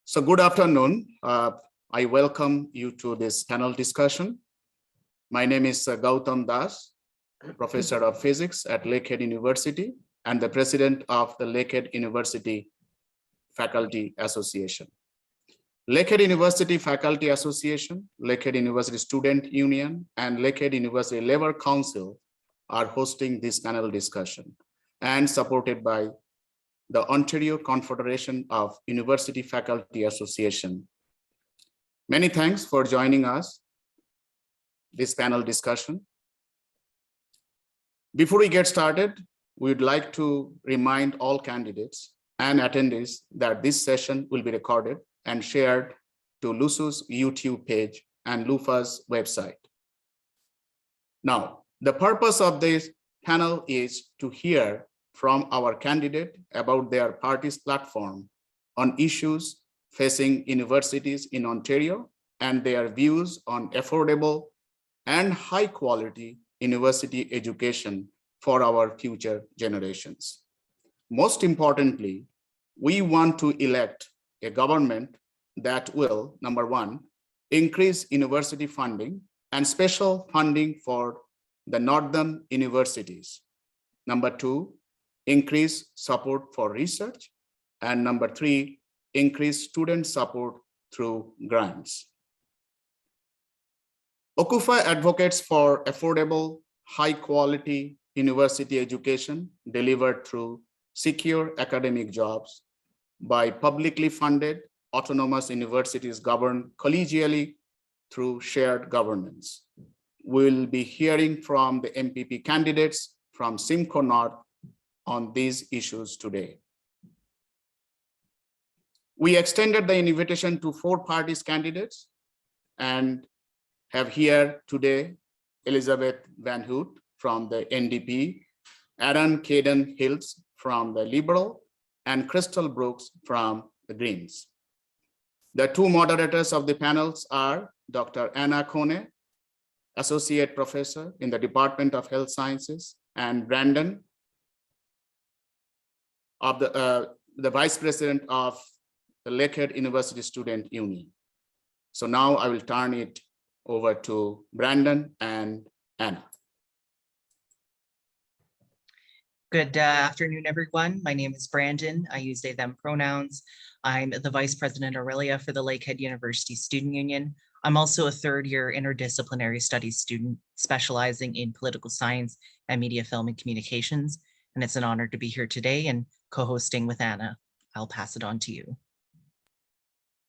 So good afternoon. I welcome you to this panel discussion. My name is Gautam Das, Professor of Physics at Lakehead University and the President of the Lakehead University Faculty Association. Lakehead University Faculty Association, Lakehead University Student Union, and Lakehead University Labor Council are hosting this panel discussion and supported by the Ontario Confederation of University Faculty Association. Many thanks for joining us this panel discussion. Before we get started, we'd like to remind all candidates and attendees that this session will be recorded and shared to LUSU's YouTube page and LUFA's website. Now, the purpose of this panel is to hear from our candidate about their party's platform on issues facing universities in Ontario and their views on affordable and high quality university education for our future generations. Most importantly, we want to elect a government that will, number one, increase university funding and special funding for the northern universities. Number two, increase support for research. And number three, increase student support through grants. OCUFA advocates for affordable, high quality university education delivered through secure academic jobs by publicly funded autonomous universities governed collegially through shared governance. We'll be hearing from the MPP candidates from Simcoe North on these issues today. We extended the invitation to 4 parties candidates and have here today Elizabeth Van Houtte from the NDP, Caden Hiltz from the Liberal, and Krystal Brooks from the Greens. The 2 moderators of the panels are Dr. Anna Kone, Associate Professor in the Department of Health Sciences, and Brandon, of the Vice President of the Lakehead University Student Union. So now I will turn it over to Brandon and Anna. Good afternoon, everyone. My name is Brandon. I use they, them pronouns. I'm the Vice President Aurelia for the Lakehead University Student Union. I'm also a 3rd-year interdisciplinary studies student specializing in political science and media, film, and communications. And it's an honor to be here today and co-hosting with Anna. I'll pass it on to you.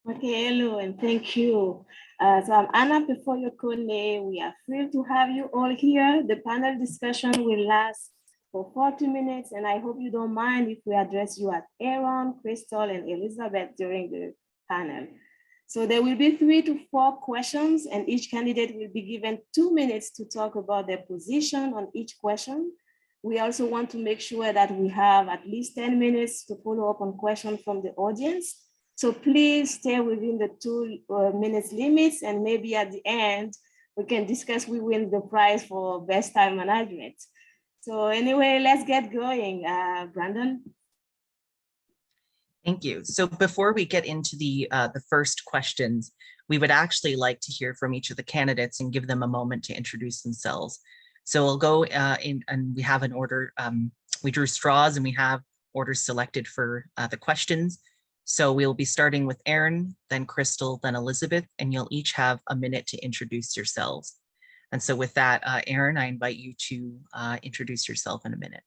Okay, hello, and thank you. So I'm Anna Pefolio Kone. We are thrilled to have you all here. The panel discussion will last for 40 minutes, and I hope you don't mind if we address you as Aaron, Krystal, and Elizabeth during the panel. So there will be 3 to 4 questions, and each candidate will be given 2 minutes to talk about their position on each question. We also want to make sure that we have at least 10 minutes to follow up on questions from the audience. So please stay within the 2 minutes limits, and maybe at the end, we can discuss who wins the prize for best time management. So anyway, let's get going. Brandon. Thank you. So before we get into the first questions, we would actually like to hear from each of the candidates and give them a moment to introduce themselves. So we'll go in, and we have an order. We drew straws and we have orders selected for the questions. So we'll be starting with Aaron, then Krystal, then Elizabeth, and you'll each have a minute to introduce yourselves. And so with that, Aaron, I invite you to introduce yourself in a minute.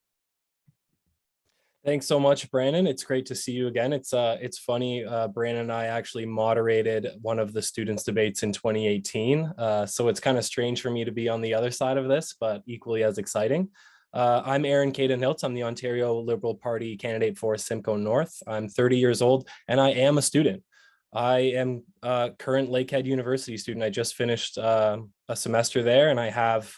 Thanks so much, Brandon. It's great to see you again. It's funny, Brandon and I actually moderated one of the students' debates in 2018. So it's kind of strange for me to be on the other side of this, but equally as exciting. I'm Aaron Cayden Hiltz. I'm the Ontario Liberal Party candidate for Simcoe North. I'm 30 years old and I am a student. I am a current Lakehead University student. I just finished a semester there and I have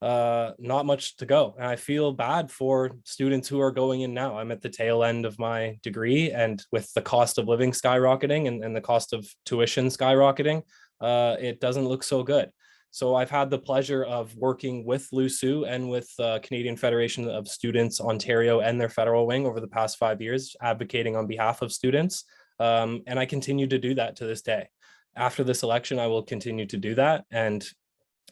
not much to go. And I feel bad for students who are going in now. I'm at the tail end of my degree, and with the cost of living skyrocketing and the cost of tuition skyrocketing, it doesn't look so good. So I've had the pleasure of working with LUSU and with Canadian Federation of Students Ontario and their federal wing over the past 5 years, advocating on behalf of students. And I continue to do that to this day. After this election, I will continue to do that. And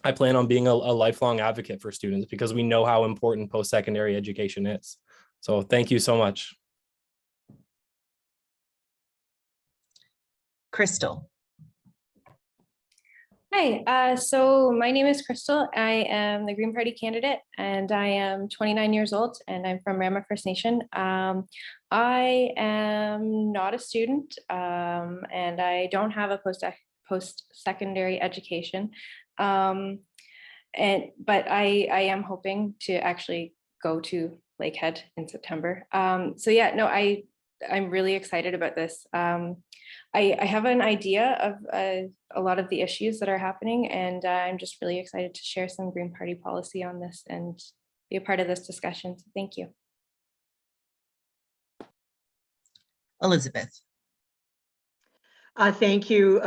I plan on being a lifelong advocate for students because we know how important post-secondary education is. So thank you so much. Krystal. Hi, so my name is Krystal. I am the Green Party candidate and I am 29 years old and I'm from Rama First Nation. I am not a student and I don't have a post-secondary education. But I am hoping to actually go to Lakehead in September. So yeah, no, I'm really excited about this. I have an idea of a lot of the issues that are happening, and I'm just really excited to share some Green Party policy on this and be a part of this discussion. So thank you. Elizabeth. Thank you,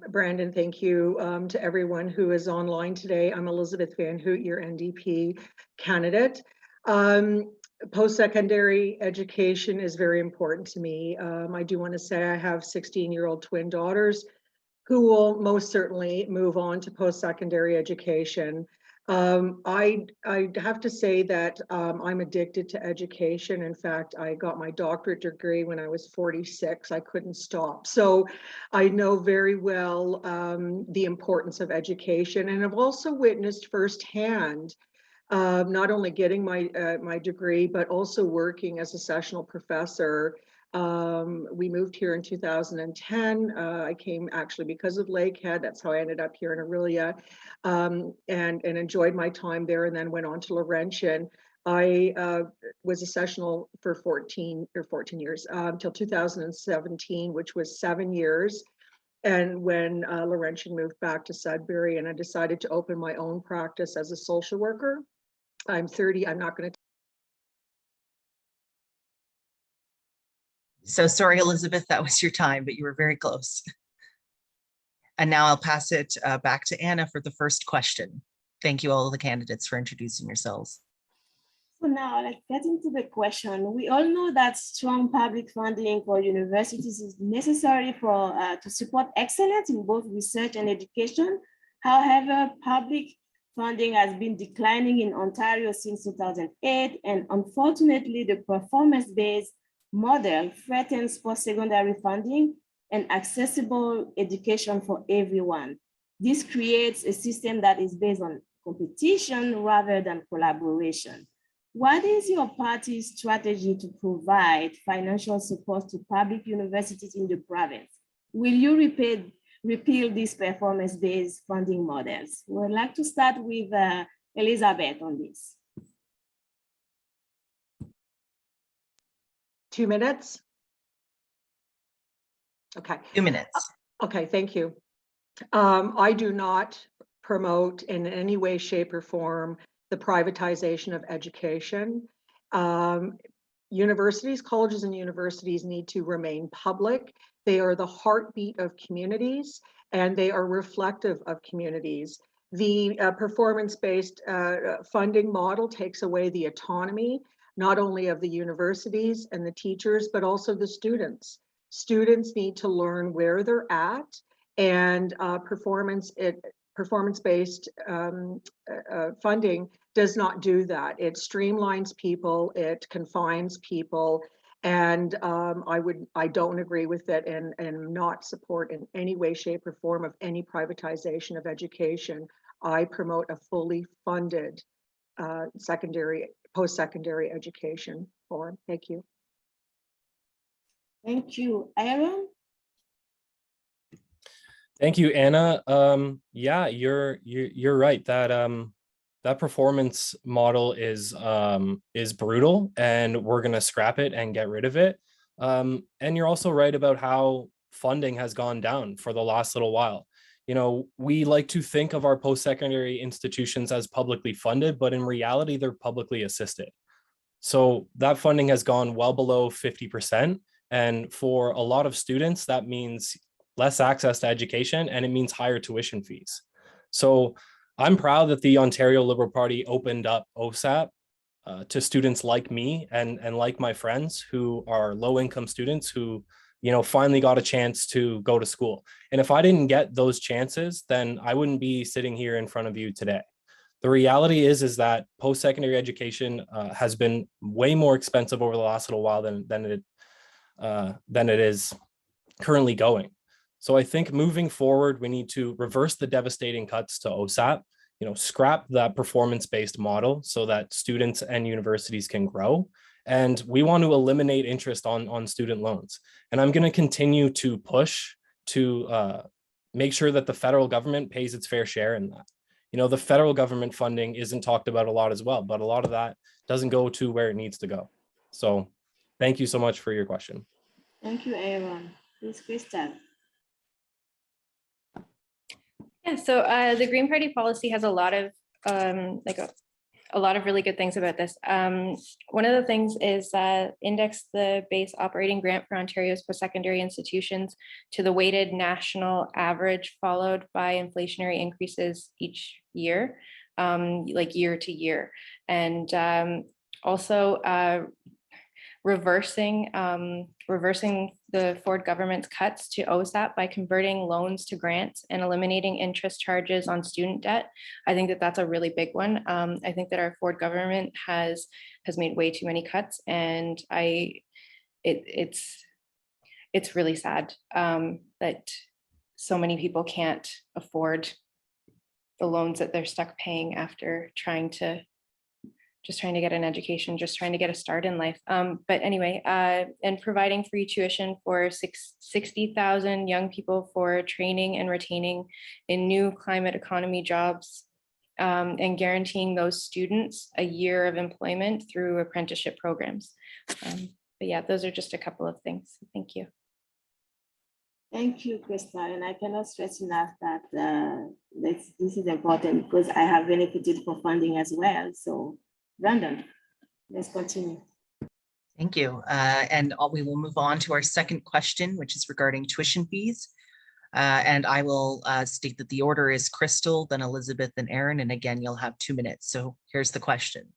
Brandon. Thank you to everyone who is online today. I'm Elizabeth Van Houtte, your NDP candidate. Post-secondary education is very important to me. I do want to say I have 16-year-old twin daughters who will most certainly move on to post-secondary education. I have to say that I'm addicted to education. In fact, I got my doctorate degree when I was 46. I couldn't stop. So I know very well the importance of education, and I've also witnessed firsthand not only getting my degree, but also working as a sessional professor. We moved here in 2010. I came actually because of Lakehead. That's how I ended up here in Aurelia, and enjoyed my time there, and then went on to Laurentian. I was a sessional for 14 years until 2017, which was 7 years. And when Laurentian moved back to Sudbury, and I decided to open my own practice as a social worker. I'm 30. I'm not going to. So sorry, Elizabeth, that was your time, but you were very close. And now I'll pass it back to Anna for the first question. Thank you all of the candidates for introducing yourselves. So now let's get into the question. We all know that strong public funding for universities is necessary to support excellence in both research and education. However, public funding has been declining in Ontario since 2008, and unfortunately, the performance-based model threatens post-secondary funding and accessible education for everyone. This creates a system that is based on competition rather than collaboration. What is your party's strategy to provide financial support to public universities in the province? Will you repeal these performance-based funding models? We'd like to start with Elizabeth on this. 2 minutes? Okay. 2 minutes. Okay, thank you. I do not promote in any way, shape, or form the privatization of education. Universities, colleges and universities need to remain public. They are the heartbeat of communities, and they are reflective of communities. The performance-based funding model takes away the autonomy, not only of the universities and the teachers, but also the students. Students need to learn where they're at, and performance-based funding does not do that. It streamlines people, it confines people, and I don't agree with it, and not support in any way, shape, or form of any privatization of education. I promote a fully funded post-secondary education form. Thank you. Thank you. Aaron? Thank you, Anna. Yeah, you're right that that performance model is brutal, and we're gonna scrap it and get rid of it. And you're also right about how funding has gone down for the last little while. You know, we like to think of our post-secondary institutions as publicly funded, but in reality, they're publicly assisted. So that funding has gone well below 50%. And for a lot of students, that means less access to education, and it means higher tuition fees. So I'm proud that the Ontario Liberal Party opened up OSAP to students like me and like my friends who are low-income students who finally got a chance to go to school. And if I didn't get those chances, then I wouldn't be sitting here in front of you today. The reality is that post-secondary education has been way more expensive over the last little while than it is currently going. So I think moving forward, we need to reverse the devastating cuts to OSAP, scrap that performance-based model so that students and universities can grow. And we want to eliminate interest on student loans. And I'm going to continue to push to make sure that the federal government pays its fair share in that. The federal government funding isn't talked about a lot as well, but a lot of that doesn't go to where it needs to go. So thank you so much for your question. Thank you, Aaron. Please, Krystal. Yeah, so the Green Party policy has a lot of a lot of really good things about this. One of the things is index the base operating grant for Ontario's post-secondary institutions to the weighted national average, followed by inflationary increases each year, like year to year. And also reversing the Ford government's cuts to OSAP by converting loans to grants and eliminating interest charges on student debt. I think that that's a really big one. I think that our Ford government has made way too many cuts, and it's really sad that so many people can't afford the loans that they're stuck paying after trying to get an education, just trying to get a start in life. But anyway, and providing free tuition for 60,000 young people for training and retaining in new climate economy jobs, and guaranteeing those students a year of employment through apprenticeship programs. But yeah, those are just a couple of things. Thank you. Thank you, Krystal. And I cannot stress enough that this is important because I have benefited from funding as well. So Brandon, let's continue. Thank you. And we will move on to our second question, which is regarding tuition fees. And I will state that the order is Krystal, then Elizabeth, then Aaron. And again, you'll have 2 minutes. So here's the question.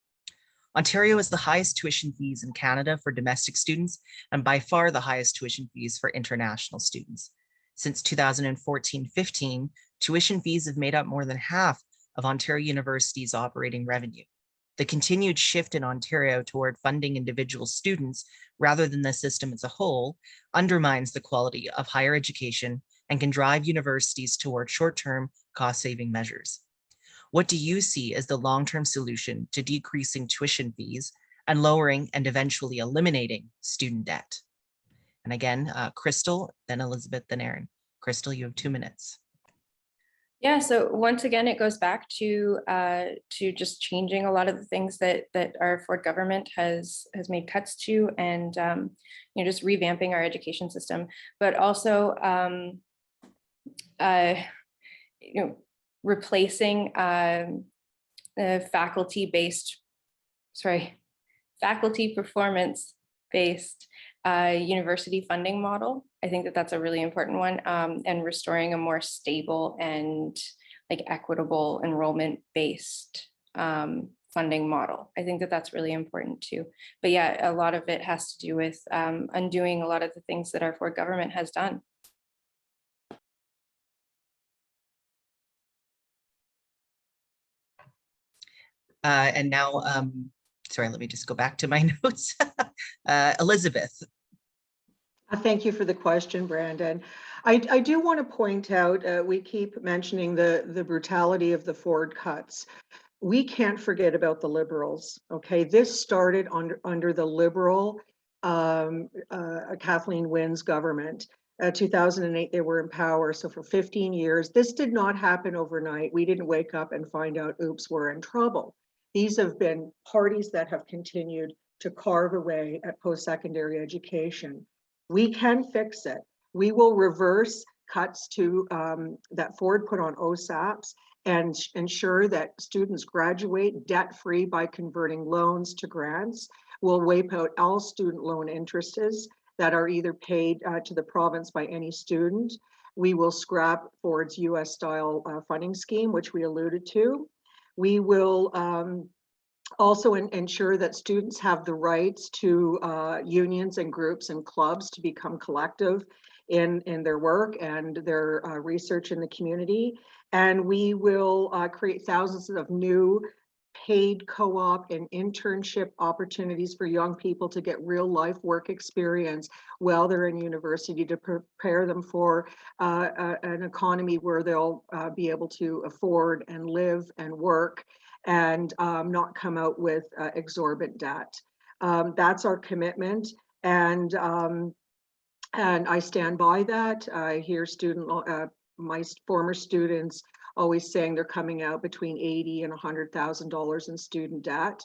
Ontario has the highest tuition fees in Canada for domestic students, and by far the highest tuition fees for international students. Since 2014-15, tuition fees have made up more than half of Ontario University's operating revenue. The continued shift in Ontario toward funding individual students rather than the system as a whole undermines the quality of higher education and can drive universities toward short-term cost-saving measures. What do you see as the long-term solution to decreasing tuition fees and lowering and eventually eliminating student debt? And again, Krystal, then Elizabeth, then Aaron. Krystal, you have 2 minutes. Yeah, so once again, it goes back to just changing a lot of the things that our Ford government has made cuts to, and just revamping our education system, but also replacing the faculty performance-based university funding model. I think that that's a really important one, and restoring a more stable and equitable enrollment-based funding model. I think that that's really important too. But yeah, a lot of it has to do with undoing a lot of the things that our Ford government has done. And now, sorry, let me just go back to my notes. Elizabeth. Thank you for the question, Brandon. I do want to point out, we keep mentioning the brutality of the Ford cuts. We can't forget about the Liberals, okay? This started under the Liberal Kathleen Wynne's government. 2008, they were in power, so for 15 years. This did not happen overnight. We didn't wake up and find out, oops, we're in trouble. These have been parties that have continued to carve away at post-secondary education. We can fix it. We will reverse cuts to that Ford put on OSAPs and ensure that students graduate debt-free by converting loans to grants. We'll wipe out all student loan interests that are either paid to the province by any student. We will scrap Ford's US-style funding scheme, which we alluded to. We will Also ensure that students have the rights to unions and groups and clubs to become collective in their work and their research in the community. And we will create thousands of new paid co-op and internship opportunities for young people to get real life work experience while they're in university, to prepare them for an economy where they'll be able to afford and live and work and not come out with exorbitant debt. That's our commitment, and I stand by that. I hear my former students always saying they're coming out between $80,000 and $100,000 in student debt.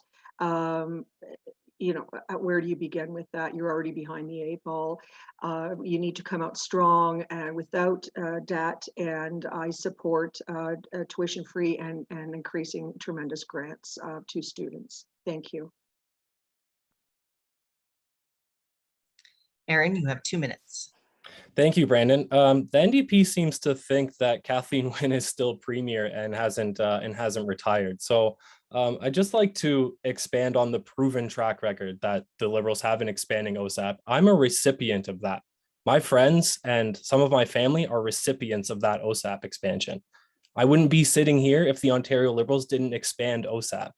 You know, where do you begin with that? You're already behind the 8 ball. You need to come out strong and without debt. And I support tuition-free and increasing tremendous grants to students. Thank you. Aaron, you have 2 minutes. Thank you, Brandon. The NDP seems to think that Kathleen Wynne is still premier and hasn't retired. So I'd just like to expand on the proven track record that the Liberals have in expanding OSAP. I'm a recipient of that. My friends and some of my family are recipients of that OSAP expansion. I wouldn't be sitting here if the Ontario Liberals didn't expand OSAP.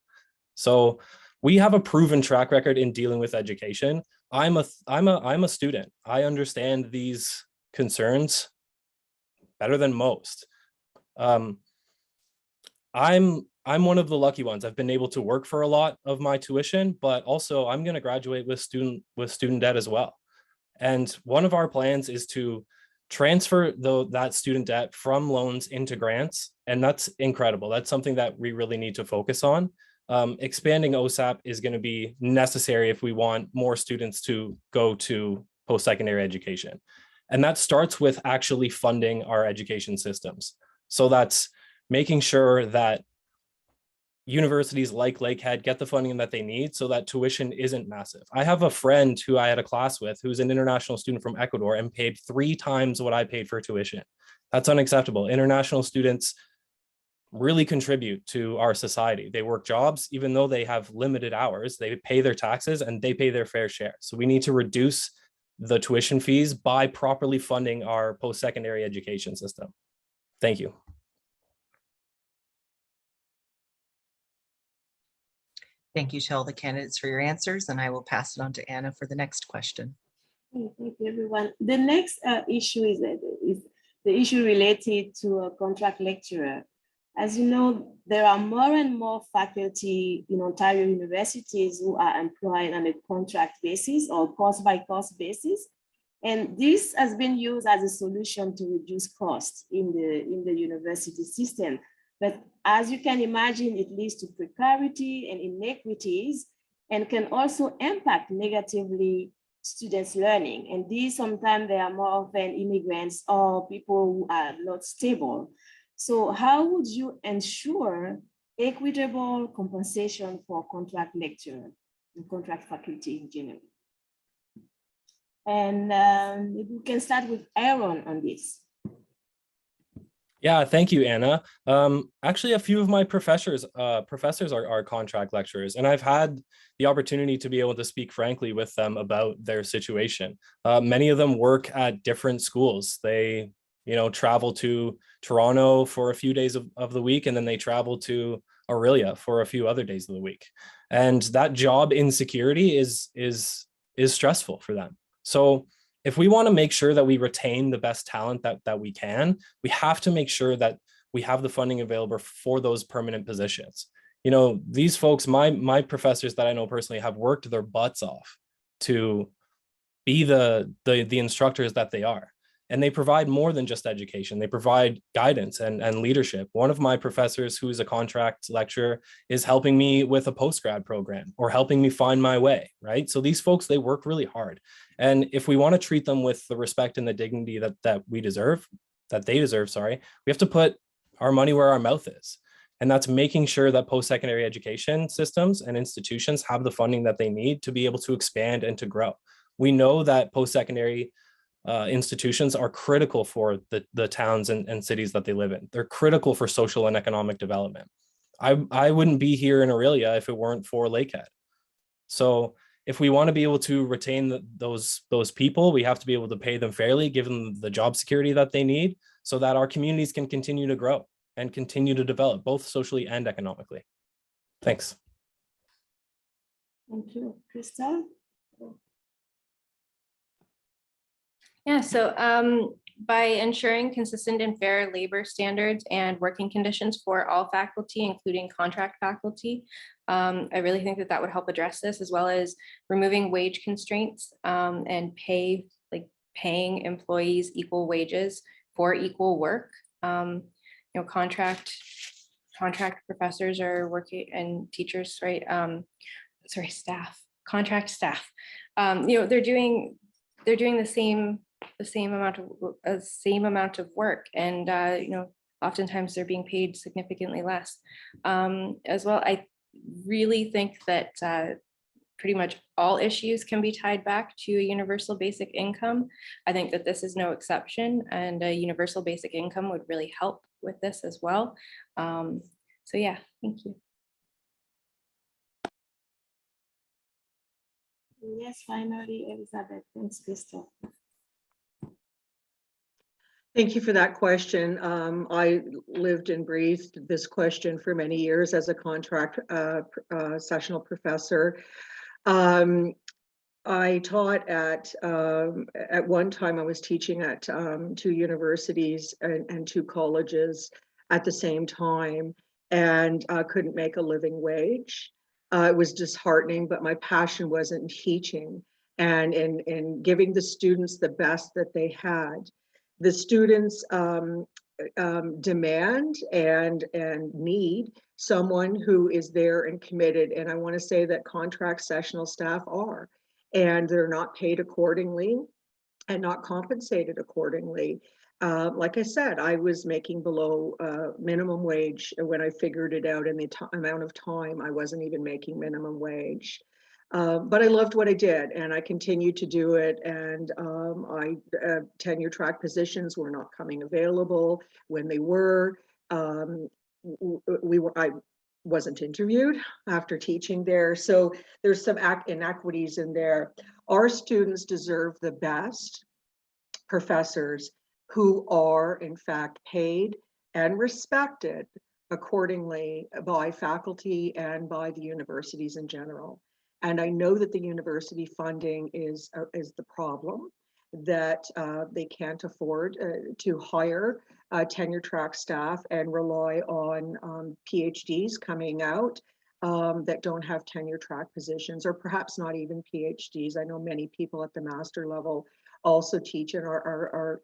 So we have a proven track record in dealing with education. I'm a student. I understand these concerns better than most. I'm one of the lucky ones. I've been able to work for a lot of my tuition, but also I'm going to graduate with student debt as well. And one of our plans is to transfer that student debt from loans into grants, and that's incredible. That's something that we really need to focus on. Expanding OSAP is going to be necessary if we want more students to go to post-secondary education. And that starts with actually funding our education systems. So that's making sure that universities like Lakehead get the funding that they need so that tuition isn't massive. I have a friend who I had a class with who's an international student from Ecuador and paid 3 times what I paid for tuition. That's unacceptable. International students really contribute to our society. They work jobs, even though they have limited hours, they pay their taxes and they pay their fair share. So we need to reduce the tuition fees by properly funding our post-secondary education system. Thank you. Thank you to all the candidates for your answers, and I will pass it on to Anna for the next question. Thank you, everyone. The next issue is the issue related to a contract lecturer. As you know, there are more and more faculty in Ontario universities who are employed on a contract basis or course-by-course basis. And this has been used as a solution to reduce costs in the university system. But as you can imagine, it leads to precarity and inequities and can also impact negatively students' learning. And these sometimes they are more often immigrants or people who are not stable. So how would you ensure equitable compensation for contract lecturer and contract faculty in general? And maybe we can start with Aaron on this. Yeah, thank you, Anna. Actually, a few of my professors are contract lecturers, and I've had the opportunity to be able to speak frankly with them about their situation. Many of them work at different schools. They, travel to Toronto for a few days of the week, and then they travel to Aurelia for a few other days of the week. And that job insecurity is stressful for them. So if we want to make sure that we retain the best talent that we can, we have to make sure that we have the funding available for those permanent positions. These folks, my professors that I know personally have worked their butts off to be the instructors that they are. And they provide more than just education. They provide guidance and leadership. One of my professors, who is a contract lecturer, is helping me with a postgrad program or helping me find my way, right? So these folks, they work really hard. And if we want to treat them with the respect and the dignity that they deserve, we have to put our money where our mouth is. And that's making sure that post-secondary education systems and institutions have the funding that they need to be able to expand and to grow. We know that post-secondary institutions are critical for the towns and cities that they live in. They're critical for social and economic development. I wouldn't be here in Aurelia if it weren't for Lakehead. So if we want to be able to retain those people, we have to be able to pay them fairly, give them the job security that they need, so that our communities can continue to grow and continue to develop, both socially and economically. Thanks. Thank you. Krystal? Yeah, so by ensuring consistent and fair labor standards and working conditions for all faculty, including contract faculty, I really think that that would help address this, as well as removing wage constraints and paying employees equal wages for equal work. Contract professors are working, and teachers, right? Contract staff. They're doing the same amount of work, and oftentimes they're being paid significantly less. As well, I really think that pretty much all issues can be tied back to a universal basic income. I think that this is no exception, and a universal basic income would really help with this as well. So yeah, thank you. Yes, finally, Elizabeth. Thanks, Krystal. Thank you for that question. I lived and breathed this question for many years as a contract sessional professor. I taught at one time, I was teaching at 2 universities and 2 colleges at the same time, and couldn't make a living wage. It was disheartening, but my passion was in teaching and in giving the students the best that they had. The students demand and need someone who is there and committed. And I want to say that contract sessional staff are, and they're not paid accordingly and not compensated accordingly. Like I said, I was making below minimum wage when I figured it out in the amount of time. I wasn't even making minimum wage. But I loved what I did, and I continued to do it. And tenure track positions were not coming available. When they were, I wasn't interviewed after teaching there. So there's some inequities in there. Our students deserve the best professors who are in fact paid and respected accordingly by faculty and by the universities in general. And I know that the university funding is the problem, that they can't afford to hire tenure track staff and rely on PhDs coming out that don't have tenure track positions, or perhaps not even PhDs. I know many people at the master level also teach and are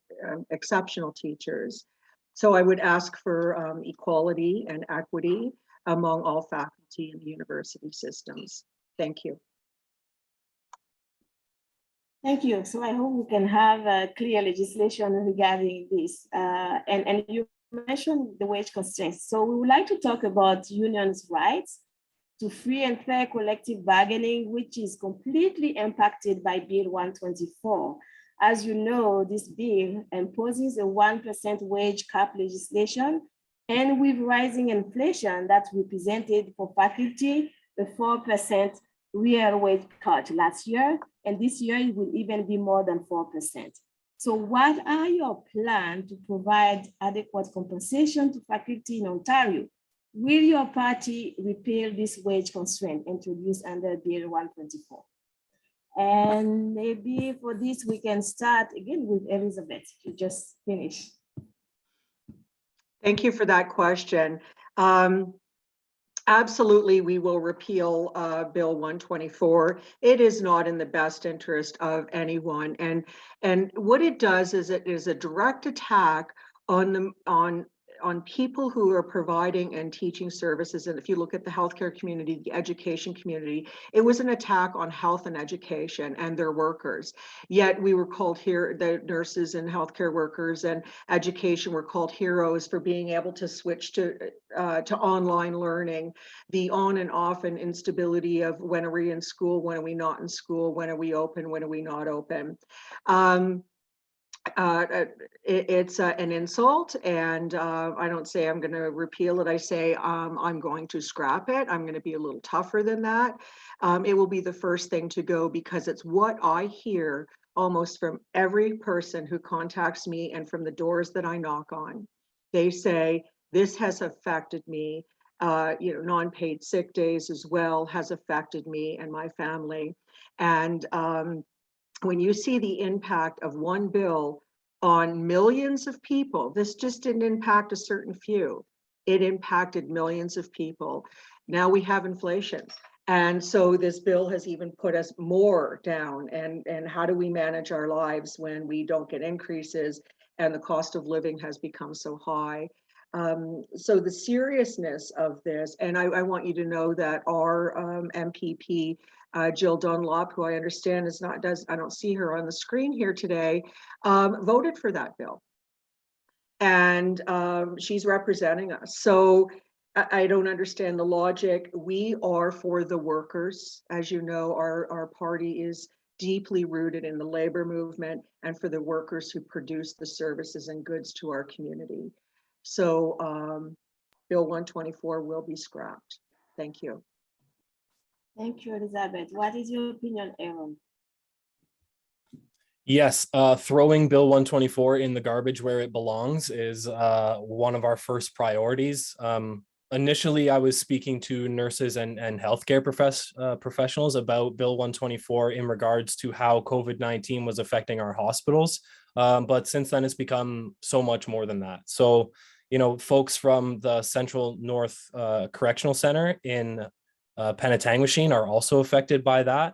exceptional teachers. So I would ask for equality and equity among all faculty in the university systems. Thank you. Thank you. So I hope we can have clear legislation regarding this. And you mentioned the wage constraints. So we would like to talk about unions' rights to free and fair collective bargaining, which is completely impacted by Bill 124. As you know, this bill imposes a 1% wage cap legislation, and with rising inflation that represented for faculty a 4% real wage cut last year, and this year it will even be more than 4%. So what are your plans to provide adequate compensation to faculty in Ontario? Will your party repeal this wage constraint introduced under Bill 124? And maybe for this, we can start again with Elizabeth to just finish. Thank you for that question. Absolutely, we will repeal Bill 124. It is not in the best interest of anyone. And what it does is it is a direct attack on people who are providing and teaching services. And if you look at the healthcare community, the education community, it was an attack on health and education and their workers. Yet we were called here, the nurses and healthcare workers and education were called heroes for being able to switch to online learning. The on and off and instability of when are we in school, when are we not in school, when are we open, when are we not open. It's an insult, and I don't say I'm going to repeal it. I say I'm going to scrap it. I'm going to be a little tougher than that. It will be the first thing to go because it's what I hear almost from every person who contacts me and from the doors that I knock on. They say, this has affected me. Non-paid sick days as well has affected me and my family. And when you see the impact of one bill on millions of people, this just didn't impact a certain few. It impacted millions of people. Now we have inflation. And so this bill has even put us more down. And how do we manage our lives when we don't get increases and the cost of living has become so high? So the seriousness of this, and I want you to know that our MPP, Jill Dunlop, who I understand is not, I don't see her on the screen here today, voted for that bill. And she's representing us. So I don't understand the logic. We are for the workers. As you know, our party is deeply rooted in the labor movement and for the workers who produce the services and goods to our community. So Bill 124 will be scrapped. Thank you. Thank you, Elizabeth. What is your opinion, Aaron? Yes, throwing Bill 124 in the garbage where it belongs is one of our first priorities. Initially, I was speaking to nurses and healthcare professionals about Bill 124 in regards to how COVID-19 was affecting our hospitals. But since then, it's become so much more than that. So, folks from the Central North Correctional Center in Penetanguishene are also affected by that.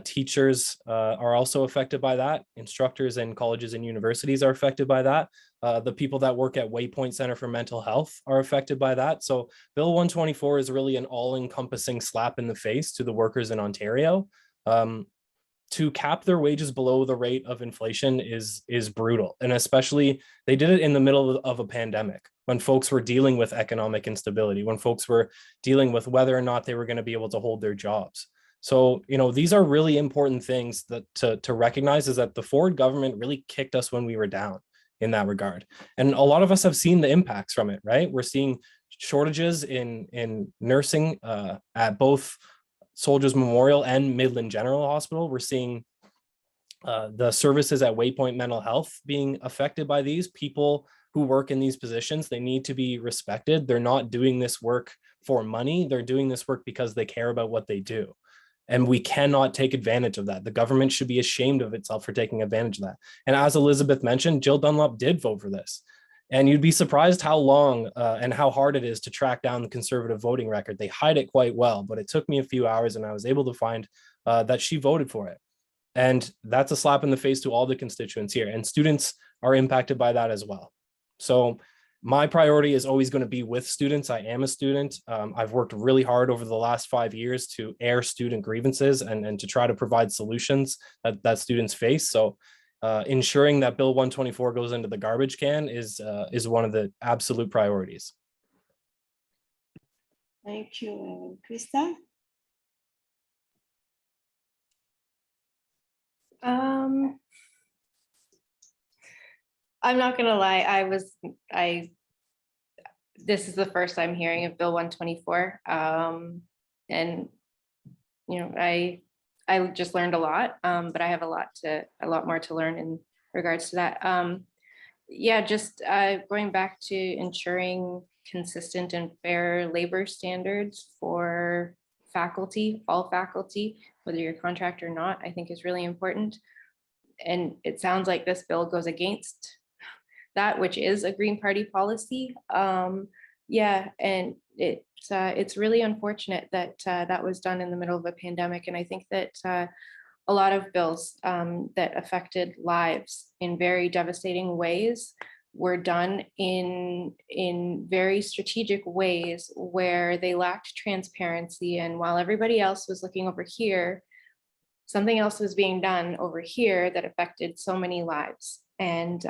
Teachers are also affected by that. Instructors in colleges and universities are affected by that. The people that work at Waypoint Center for Mental Health are affected by that. So Bill 124 is really an all-encompassing slap in the face to the workers in Ontario. To cap their wages below the rate of inflation is brutal. And especially they did it in the middle of a pandemic when folks were dealing with economic instability, when folks were dealing with whether or not they were going to be able to hold their jobs. So, these are really important things that to recognize, is that the Ford government really kicked us when we were down in that regard. And a lot of us have seen the impacts from it, right? We're seeing shortages in nursing at both Soldiers Memorial and Midland General Hospital. We're seeing the services at Waypoint Mental Health being affected by these. People who work in these positions, they need to be respected. They're not doing this work for money. They're doing this work because they care about what they do. And we cannot take advantage of that. The government should be ashamed of itself for taking advantage of that. And as Elizabeth mentioned, Jill Dunlop did vote for this. And you'd be surprised how long and how hard it is to track down the Conservative voting record. They hide it quite well, but it took me a few hours and I was able to find that she voted for it. And that's a slap in the face to all the constituents here. And students are impacted by that as well. So my priority is always going to be with students. I am a student. I've worked really hard over the last 5 years to air student grievances and to try to provide solutions that students face. So ensuring that Bill 124 goes into the garbage can is one of the absolute priorities. Thank you, Krystal. I'm not gonna lie, this is the first I'm hearing of Bill 124. And I just learned a lot, but I have a lot more to learn in regards to that. Yeah, just going back to ensuring consistent and fair labor standards for faculty, all faculty, whether you're a contractor or not, I think is really important. And it sounds like this bill goes against that, which is a Green Party policy. Yeah, and it's really unfortunate that that was done in the middle of a pandemic. And I think that a lot of bills that affected lives in very devastating ways were done in very strategic ways where they lacked transparency. And while everybody else was looking over here, something else was being done over here that affected so many lives. And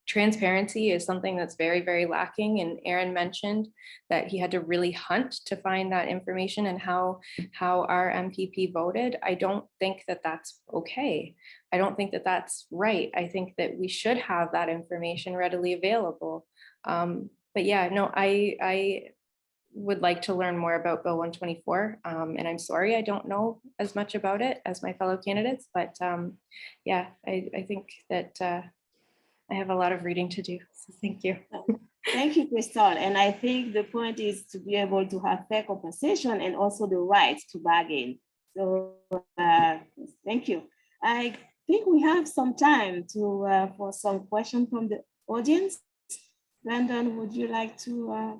transparency is something that's very, very lacking. And Aaron mentioned that he had to really hunt to find that information and how our MPP voted. I don't think that that's okay. I don't think that that's right. I think that we should have that information readily available. But yeah, no, I would like to learn more about Bill 124. And I'm sorry, I don't know as much about it as my fellow candidates, but yeah, I think that I have a lot of reading to do, so thank you. Thank you, Krystal. And I think the point is to be able to have fair compensation and also the right to bargain. So thank you. I think we have some time to for some questions from the audience. Brandon, would you like to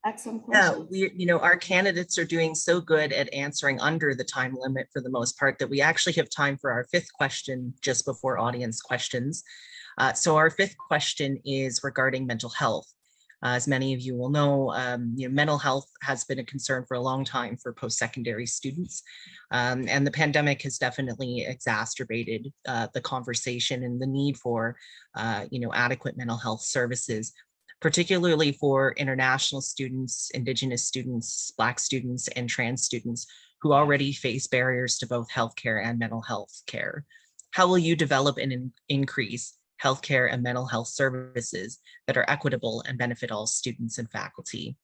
ask some questions? Yeah, our candidates are doing so good at answering under the time limit for the most part that we actually have time for our 5th question just before audience questions. So our 5th question is regarding mental health. As many of you will know, mental health has been a concern for a long time for post-secondary students. And the pandemic has definitely exacerbated the conversation and the need for, adequate mental health services, particularly for international students, Indigenous students, Black students, and trans students who already face barriers to both healthcare and mental health care. How will you develop and increase healthcare and mental health services that are equitable and benefit all students and faculty?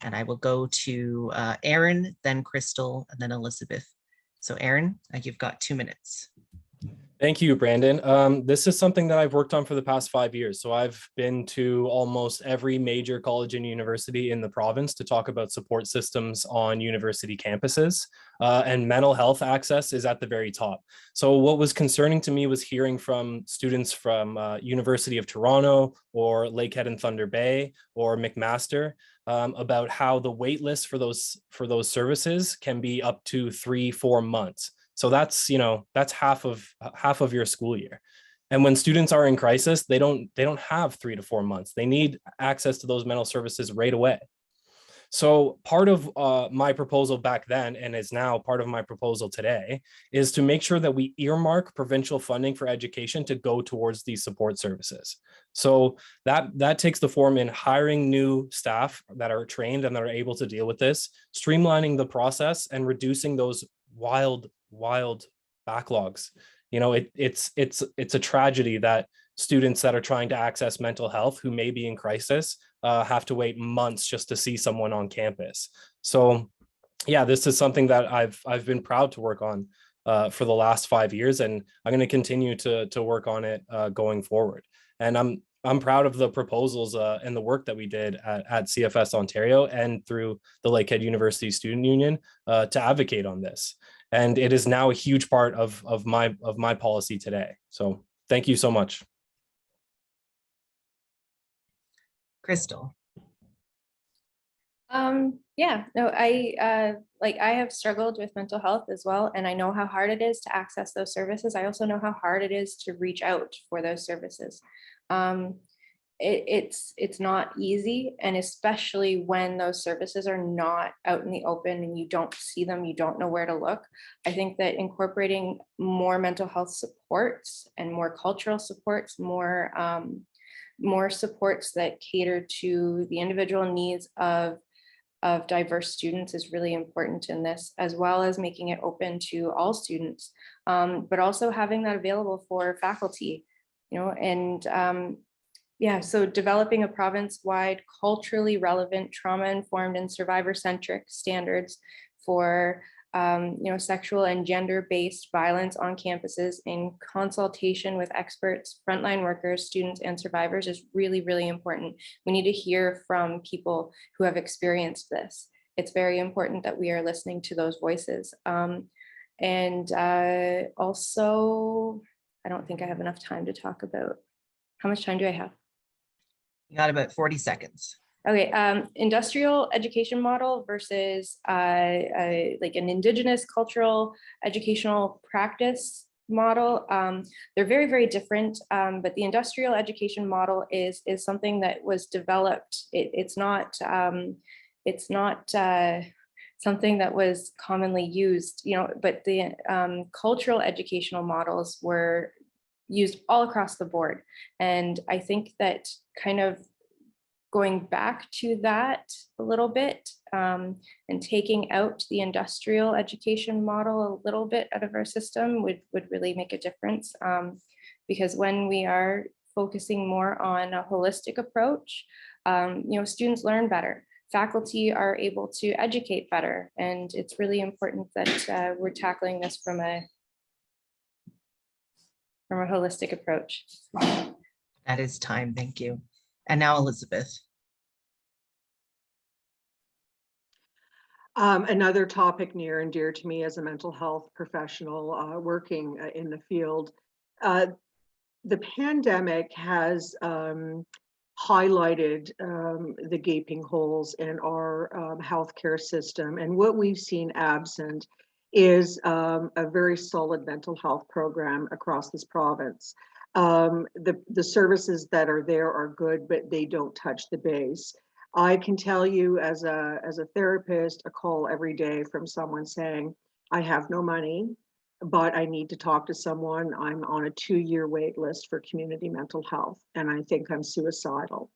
And I will go to Aaron, then Krystal, and then Elizabeth. So Aaron, you've got 2 minutes. Thank you, Brandon. This is something that I've worked on for the past 5 years. So I've been to almost every major college and university in the province to talk about support systems on university campuses, and mental health access is at the very top. So what was concerning to me was hearing from students from University of Toronto or Lakehead and Thunder Bay or McMaster about how the wait list for those services can be up to 3-4 months. So that's half of your school year. And when students are in crisis, they don't have 3 to 4 months. They need access to those mental services right away. So part of my proposal back then, and is now part of my proposal today, is to make sure that we earmark provincial funding for education to go towards these support services. So that takes the form in hiring new staff that are trained and that are able to deal with this, streamlining the process and reducing those wild backlogs. It's a tragedy that students that are trying to access mental health who may be in crisis have to wait months just to see someone on campus. So yeah, this is something that I've been proud to work on for the last 5 years, and I'm going to continue to work on it going forward. And I'm proud of the proposals and the work that we did at CFS Ontario and through the Lakehead University Student Union to advocate on this. And it is now a huge part of my policy today. So thank you so much. Krystal. Yeah, no, I have struggled with mental health as well, and I know how hard it is to access those services. I also know how hard it is to reach out for those services. It's not easy, and especially when those services are not out in the open and you don't see them, you don't know where to look. I think that incorporating more mental health supports and more cultural supports, more supports that cater to the individual needs of diverse students is really important in this, as well as making it open to all students, but also having that available for faculty, yeah, so developing a province-wide culturally relevant, trauma-informed and survivor-centric standards for sexual and gender-based violence on campuses in consultation with experts, frontline workers, students, and survivors is really, really important. We need to hear from people who have experienced this. It's very important that we are listening to those voices. And also, I don't think I have enough time to talk about, how much time do I have? You got about 40 seconds. Okay, industrial education model versus like an Indigenous cultural educational practice model. They're very, very different, but the industrial education model is something that was developed. It's not something that was commonly used, but the cultural educational models were used all across the board. And I think that kind of going back to that a little bit and taking out the industrial education model a little bit out of our system would really make a difference. Because when we are focusing more on a holistic approach, students learn better. Faculty are able to educate better. And it's really important that we're tackling this from a holistic approach. That is time. Thank you. And now Elizabeth. Another topic near and dear to me as a mental health professional working in the field. The pandemic has highlighted the gaping holes in our healthcare system. And what we've seen absent is a very solid mental health program across this province. The services that are there are good, but they don't touch the base. I can tell you as a therapist, a call every day from someone saying, I have no money, but I need to talk to someone. I'm on a 2-year wait list for community mental health, and I think I'm suicidal.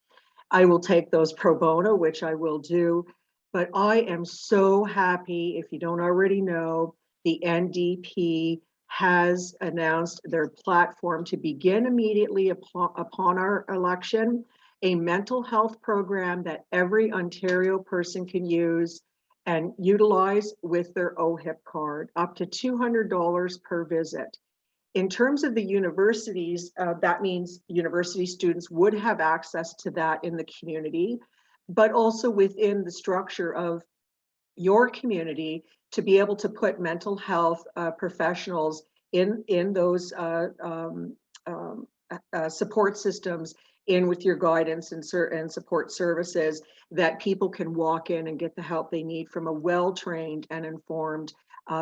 I will take those pro bono, which I will do, but I am so happy. If you don't already know, the NDP has announced their platform to begin immediately upon our election, a mental health program that every Ontario person can use and utilize with their OHIP card, up to $200 per visit. In terms of the universities, that means university students would have access to that in the community, but also within the structure of your community to be able to put mental health professionals in those support systems in with your guidance and support services, that people can walk in and get the help they need from a well-trained and informed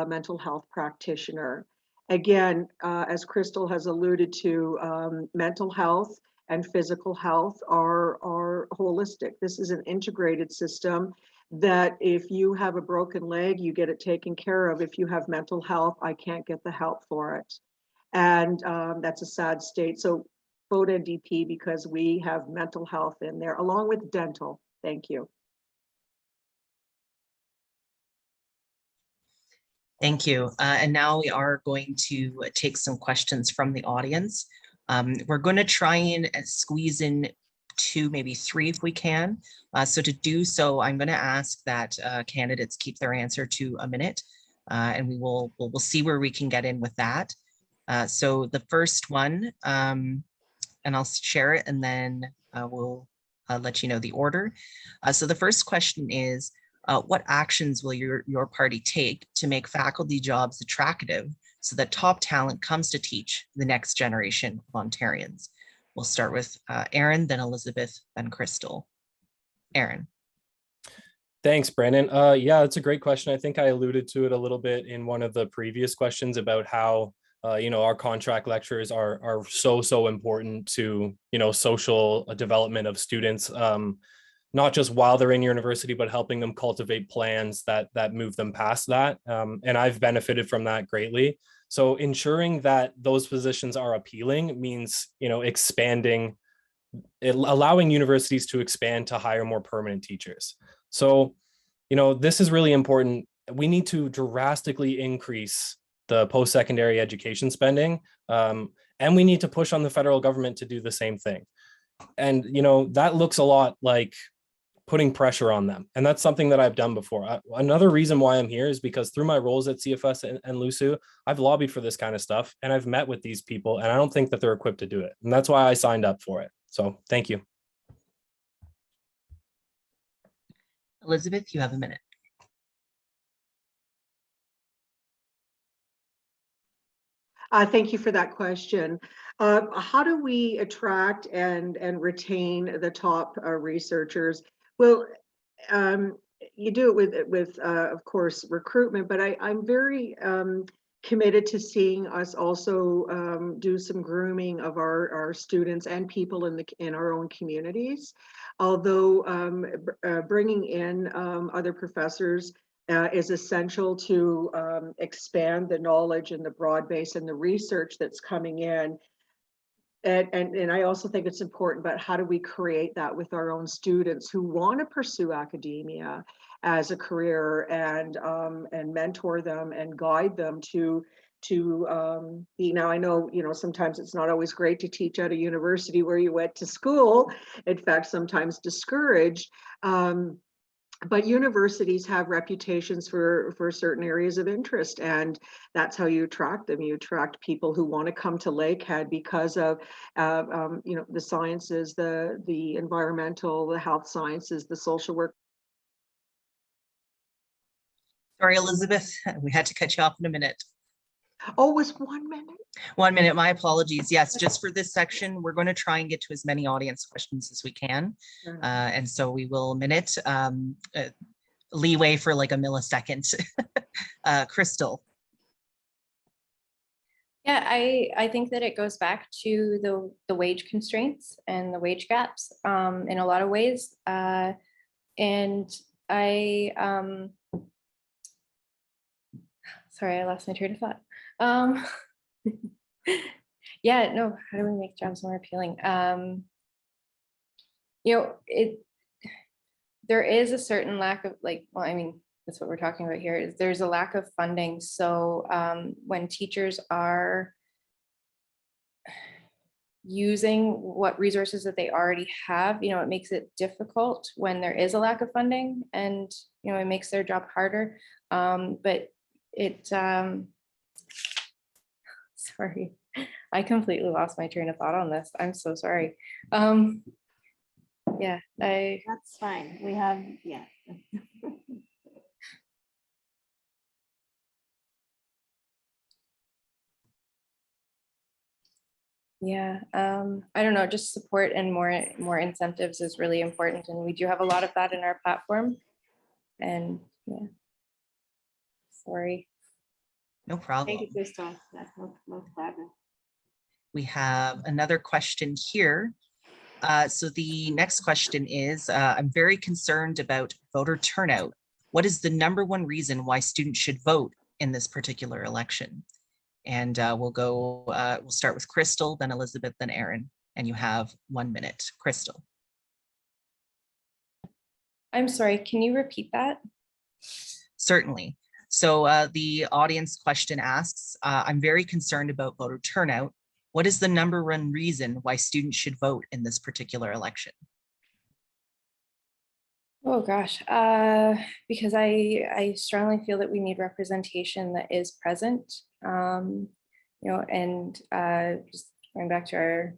mental health practitioner. Again, as Krystal has alluded to, mental health and physical health are holistic. This is an integrated system that if you have a broken leg, you get it taken care of. If you have mental health, I can't get the help for it. And that's a sad state. So vote NDP because we have mental health in there along with dental. Thank you. Thank you. And now we are going to take some questions from the audience. We're going to try and squeeze in 2, maybe 3 if we can. So to do so, I'm going to ask that candidates keep their answer to a minute, and we'll see where we can get in with that. So the first one, and I'll share it and then we'll let you know the order. So the first question is, what actions will your party take to make faculty jobs attractive so that top talent comes to teach the next generation of Ontarians? We'll start with Aaron, then Elizabeth, then Krystal. Aaron. Thanks, Brandon. Yeah, it's a great question. I think I alluded to it a little bit in one of the previous questions about how our contract lecturers are so important to, social development of students, not just while they're in university, but helping them cultivate plans that move them past that. And I've benefited from that greatly. So ensuring that those positions are appealing means, expanding, allowing universities to expand to hire more permanent teachers. So, this is really important. We need to drastically increase the post-secondary education spending, and we need to push on the federal government to do the same thing. And, that looks a lot like putting pressure on them. And that's something that I've done before. Another reason why I'm here is because through my roles at CFS and LUSU, I've lobbied for this kind of stuff and I've met with these people and I don't think that they're equipped to do it. And that's why I signed up for it. So thank you. Elizabeth, you have a minute. Thank you for that question. How do we attract and retain the top researchers? Well, you do it with of course, recruitment, but I'm very committed to seeing us also do some grooming of our students and people in our own communities. Although bringing in other professors is essential to expand the knowledge and the broad base and the research that's coming in. And I also think it's important, but how do we create that with our own students who want to pursue academia as a career, and mentor them and guide them to be. Now I know, sometimes it's not always great to teach at a university where you went to school, in fact sometimes discouraged, but universities have reputations for certain areas of interest, and that's how you attract them. You attract people who want to come to Lakehead because of the sciences, the environmental, the health sciences, the social work. Sorry, Elizabeth, we had to cut you off in a minute. Oh, it was 1 minute? 1 minute, my apologies. Yes, just for this section, we're going to try and get to as many audience questions as we can. And so we will minute leeway for like a millisecond. Krystal. Yeah, I think that it goes back to the wage constraints and the wage gaps in a lot of ways. And sorry, I lost my train of thought. Yeah, no, how do we make jobs more appealing? There is a certain lack of that's what we're talking about here, is there's a lack of funding. So when teachers are using what resources that they already have, it makes it difficult when there is a lack of funding, and it makes their job harder. But it sorry, I completely lost my train of thought on this. I'm so sorry. Yeah, That's fine. We have, yeah. Yeah, I don't know, just support and more incentives is really important, and we do have a lot of that in our platform. And yeah, sorry. No problem. Thank you, Krystal. That's no problem. We have another question here. So the next question is, I'm very concerned about voter turnout. What is the #1 reason why students should vote in this particular election? And we'll start with Krystal, then Elizabeth, then Aaron, and you have 1 minute. Krystal. I'm sorry, can you repeat that? Certainly. So the audience question asks, I'm very concerned about voter turnout. What is the #1 reason why students should vote in this particular election? Oh gosh, because I strongly feel that we need representation that is present, and just going back to our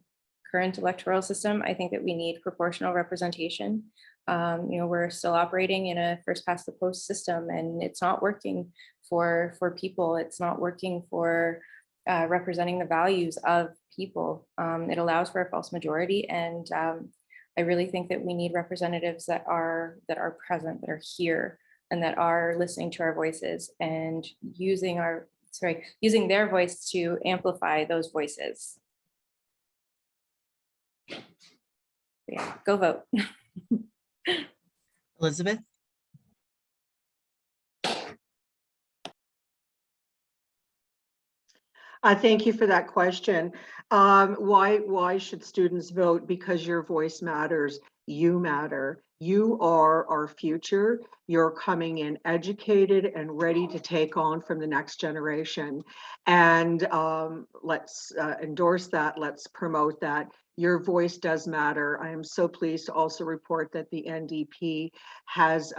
current electoral system, I think that we need proportional representation. We're still operating in a first past the post system, and it's not working for people. It's not working for representing the values of people. It allows for a false majority, and I really think that we need representatives that are present, that are here, and that are listening to our voices and using their voice to amplify those voices. Yeah, go vote. Elizabeth? Thank you for that question. Why should students vote? Because your voice matters. You matter. You are our future. You're coming in educated and ready to take on from the next generation. And let's endorse that. Let's promote that. Your voice does matter. I am so pleased to also report that the NDP has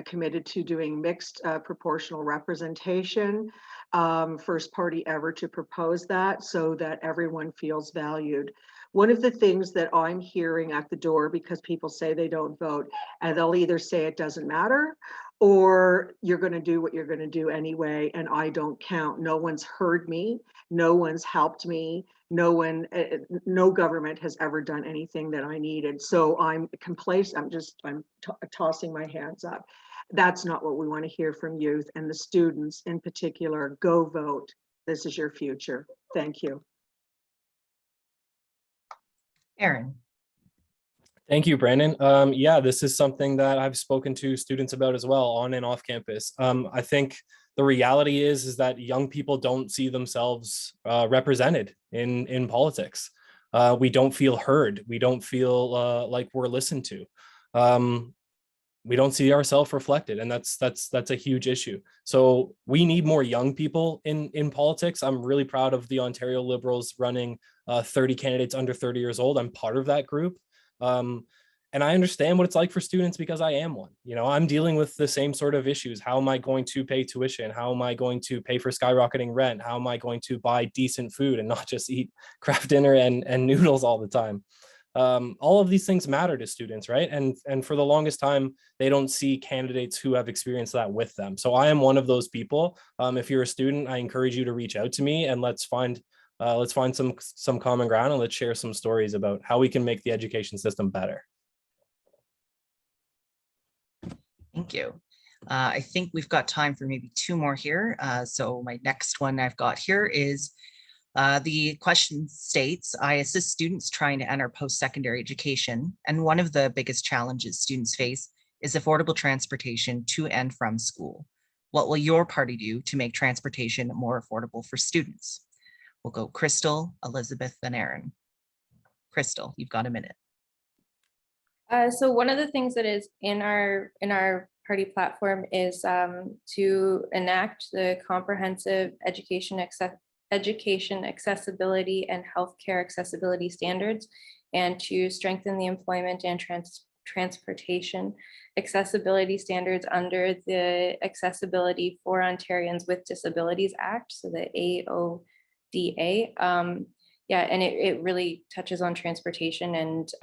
committed to doing mixed proportional representation. First party ever to propose that, so that everyone feels valued. One of the things that I'm hearing at the door, because people say they don't vote, and they'll either say it doesn't matter, or you're going to do what you're going to do anyway, and I don't count. No one's heard me. No one's helped me. No government has ever done anything that I needed. So I'm complacent. I'm tossing my hands up. That's not what we want to hear from youth and the students in particular. Go vote. This is your future. Thank you. Aaron. Thank you, Brandon. Yeah, this is something that I've spoken to students about as well, on and off campus. I think the reality is that young people don't see themselves represented in politics. We don't feel heard. We don't feel like we're listened to. We don't see ourselves reflected, and that's a huge issue. So we need more young people in politics. I'm really proud of the Ontario Liberals running 30 candidates under 30 years old. I'm part of that group. And I understand what it's like for students because I am one. You know, I'm dealing with the same sort of issues. How am I going to pay tuition? How am I going to pay for skyrocketing rent? How am I going to buy decent food and not just eat craft dinner and noodles all the time? All of these things matter to students, right? And for the longest time, they don't see candidates who have experienced that with them. So I am one of those people. If you're a student, I encourage you to reach out to me and let's find some common ground, and let's share some stories about how we can make the education system better. Thank you. I think we've got time for maybe two more here. So my next one I've got here is the question states, I assist students trying to enter post-secondary education, and one of the biggest challenges students face is affordable transportation to and from school. What will your party do to make transportation more affordable for students? We'll go Krystal, Elizabeth, then Aaron. Krystal, you've got a minute. So one of the things that is in our party platform is to enact the comprehensive education accessibility and healthcare accessibility standards, and to strengthen the employment and transportation accessibility standards under the Accessibility for Ontarians with Disabilities Act, so the AODA. Yeah, and it really touches on transportation and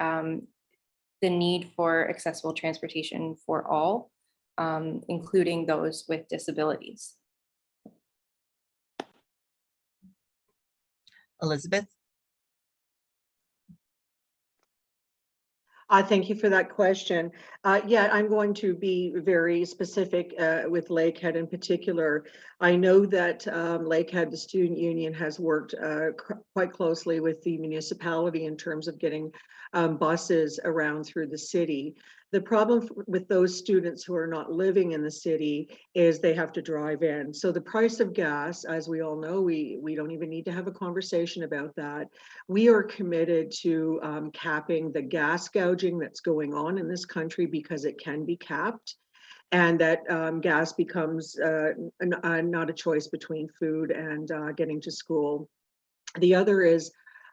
the need for accessible transportation for all, including those with disabilities. Elizabeth? Thank you for that question. Yeah, I'm going to be very specific with Lakehead in particular. I know that Lakehead, the student union, has worked quite closely with the municipality in terms of getting buses around through the city. The problem with those students who are not living in the city is they have to drive in. So the price of gas, as we all know, we don't even need to have a conversation about that. We are committed to capping the gas gouging that's going on in this country, because it can be capped, and that gas becomes not a choice between food and getting to school. The other is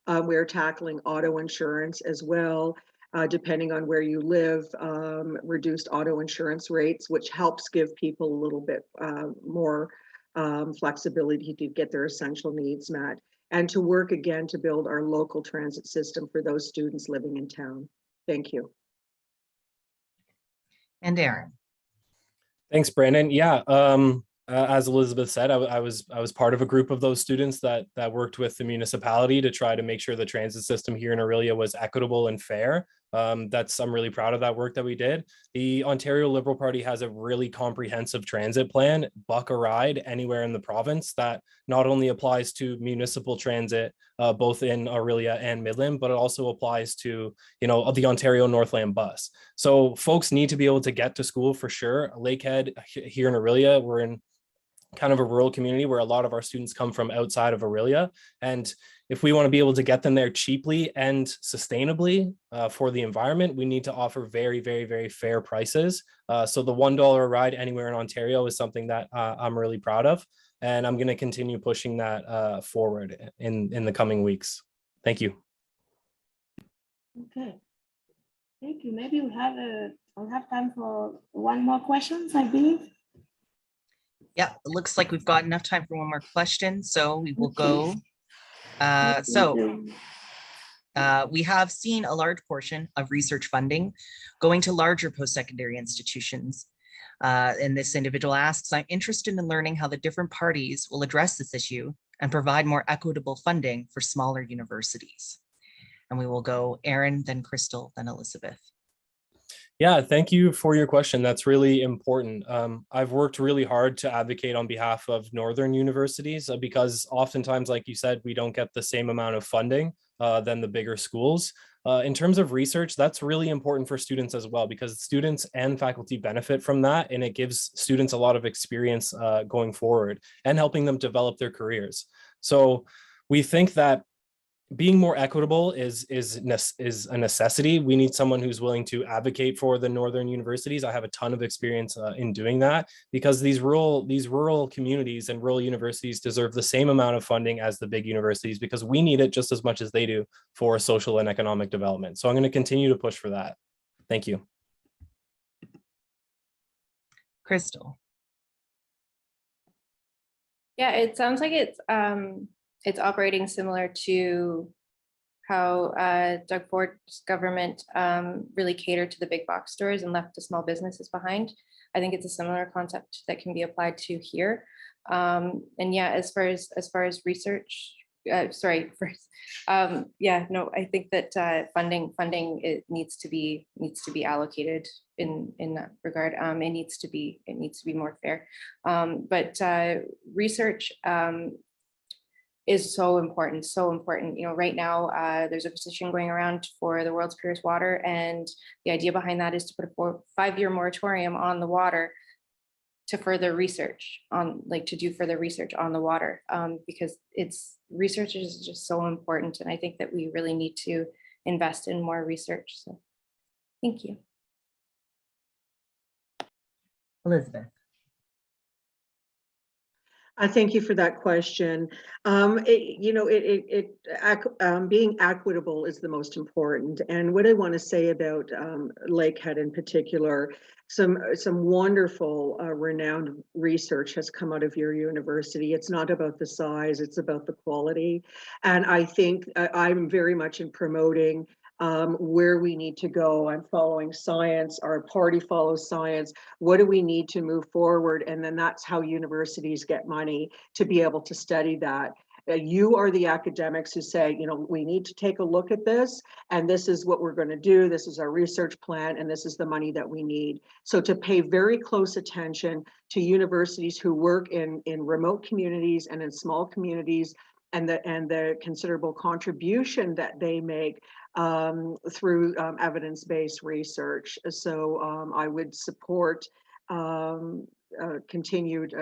we're tackling auto insurance as well. Depending on where you live, reduced auto insurance rates, which helps give people a little bit more flexibility to get their essential needs met, and to work again to build our local transit system for those students living in town. Thank you. And Aaron. Thanks, Brandon. Yeah, as Elizabeth said, I was part of a group of those students that worked with the municipality to try to make sure the transit system here in Orillia was equitable and fair. I'm really proud of that work that we did. The Ontario Liberal Party has a really comprehensive transit plan, Buck a Ride, anywhere in the province, that not only applies to municipal transit, both in Orillia and Midland, but it also applies to, you know, the Ontario Northland bus. So folks need to be able to get to school for sure. Lakehead here in Orillia, we're in kind of a rural community where a lot of our students come from outside of Orillia. And if we want to be able to get them there cheaply and sustainably for the environment, we need to offer very, very, very fair prices. So the $1 a ride anywhere in Ontario is something that I'm really proud of. And I'm going to continue pushing that forward in the coming weeks. Thank you. Okay. Thank you. Maybe we'll have time for one more question, I believe. Yeah, it looks like we've got enough time for one more question, so we will go. We have seen a large portion of research funding going to larger post-secondary institutions. And this individual asks, I'm interested in learning how the different parties will address this issue and provide more equitable funding for smaller universities. And we will go Aaron, then Krystal, then Elizabeth. Yeah, thank you for your question. That's really important. I've worked really hard to advocate on behalf of northern universities because oftentimes, like you said, we don't get the same amount of funding than the bigger schools. In terms of research, that's really important for students as well, because students and faculty benefit from that, and it gives students a lot of experience going forward and helping them develop their careers. So we think that being more equitable is a necessity. We need someone who's willing to advocate for the northern universities. I have a ton of experience in doing that, because these rural communities and rural universities deserve the same amount of funding as the big universities, because we need it just as much as they do for social and economic development. So I'm going to continue to push for that. Thank you. Krystal. Yeah, it sounds like it's operating similar to how Doug Ford's government really catered to the big box stores and left the small businesses behind. I think it's a similar concept that can be applied to here. And yeah, as far as research, yeah, no, I think that funding it needs to be allocated in that regard. It needs to be more fair. But research is so important. You know, right now there's a petition going around for the world's purest water, and the idea behind that is to put a 5-year moratorium on the water to further research on, to do further research on the water, because research is just so important, and I think that we really need to invest in more research. So, thank you. Elizabeth. I thank you for that question. Being equitable is the most important. And what I want to say about Lakehead in particular, some wonderful, renowned research has come out of your university. It's not about the size, it's about the quality. And I think I'm very much in promoting where we need to go. I'm following science, our party follows science. What do we need to move forward? And then that's how universities get money to be able to study that. You are the academics who say, you know, we need to take a look at this, and this is what we're going to do. This is our research plan, and this is the money that we need. So to pay very close attention to universities who work in remote communities and in small communities, and the considerable contribution that they make through evidence-based research. So I would support continued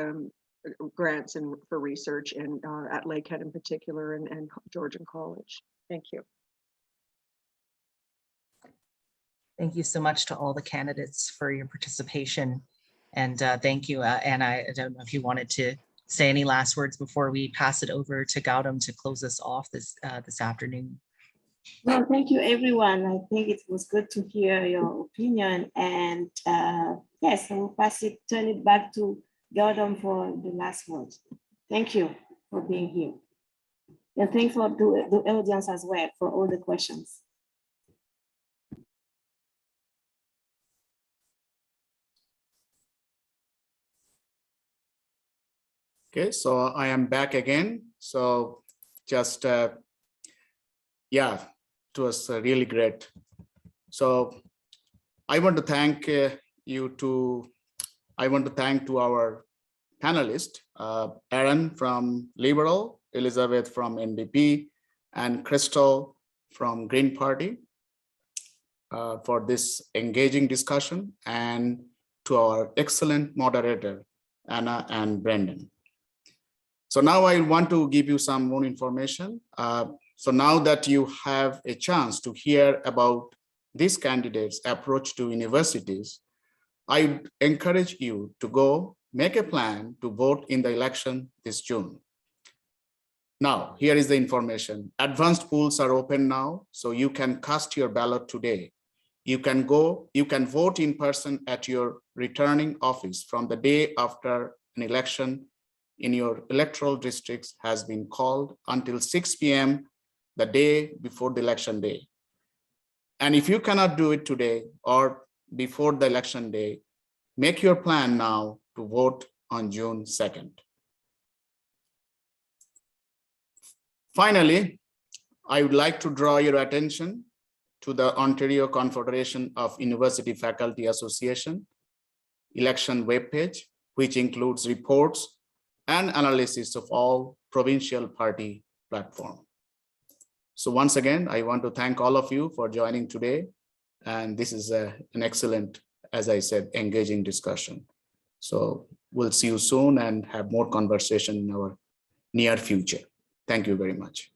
grants for research at Lakehead in particular, and Georgian College. Thank you. Thank you so much to all the candidates for your participation. And thank you, Anna. I don't know if you wanted to say any last words before we pass it over to Gautam to close us off this afternoon. Well, thank you, everyone. I think it was good to hear your opinion. And yes, I will turn it back to Gautam for the last words. Thank you for being here. And thanks for the audience as well for all the questions. Okay, so I am back again. So just, yeah, it was really great. So I want to thank I want to thank our panelists, Aaron from Liberal, Elizabeth from NDP, and Krystal from Green Party for this engaging discussion, and to our excellent moderator, Anna and Brendan. So now I want to give you some more information. So now that you have a chance to hear about these candidates' approach to universities, I encourage you to go make a plan to vote in the election this June. Now, here is the information. Advanced polls are open now, so you can cast your ballot today. You can vote in person at your returning office from the day after an election in your electoral districts has been called until 6 p.m. the day before the election day. And if you cannot do it today or before the election day, make your plan now to vote on June 2nd. Finally, I would like to draw your attention to the Ontario Confederation of University Faculty Association election webpage, which includes reports and analysis of all provincial party platforms. So once again, I want to thank all of you for joining today. And this is an excellent, as I said, engaging discussion. So we'll see you soon and have more conversation in our near future. Thank you very much.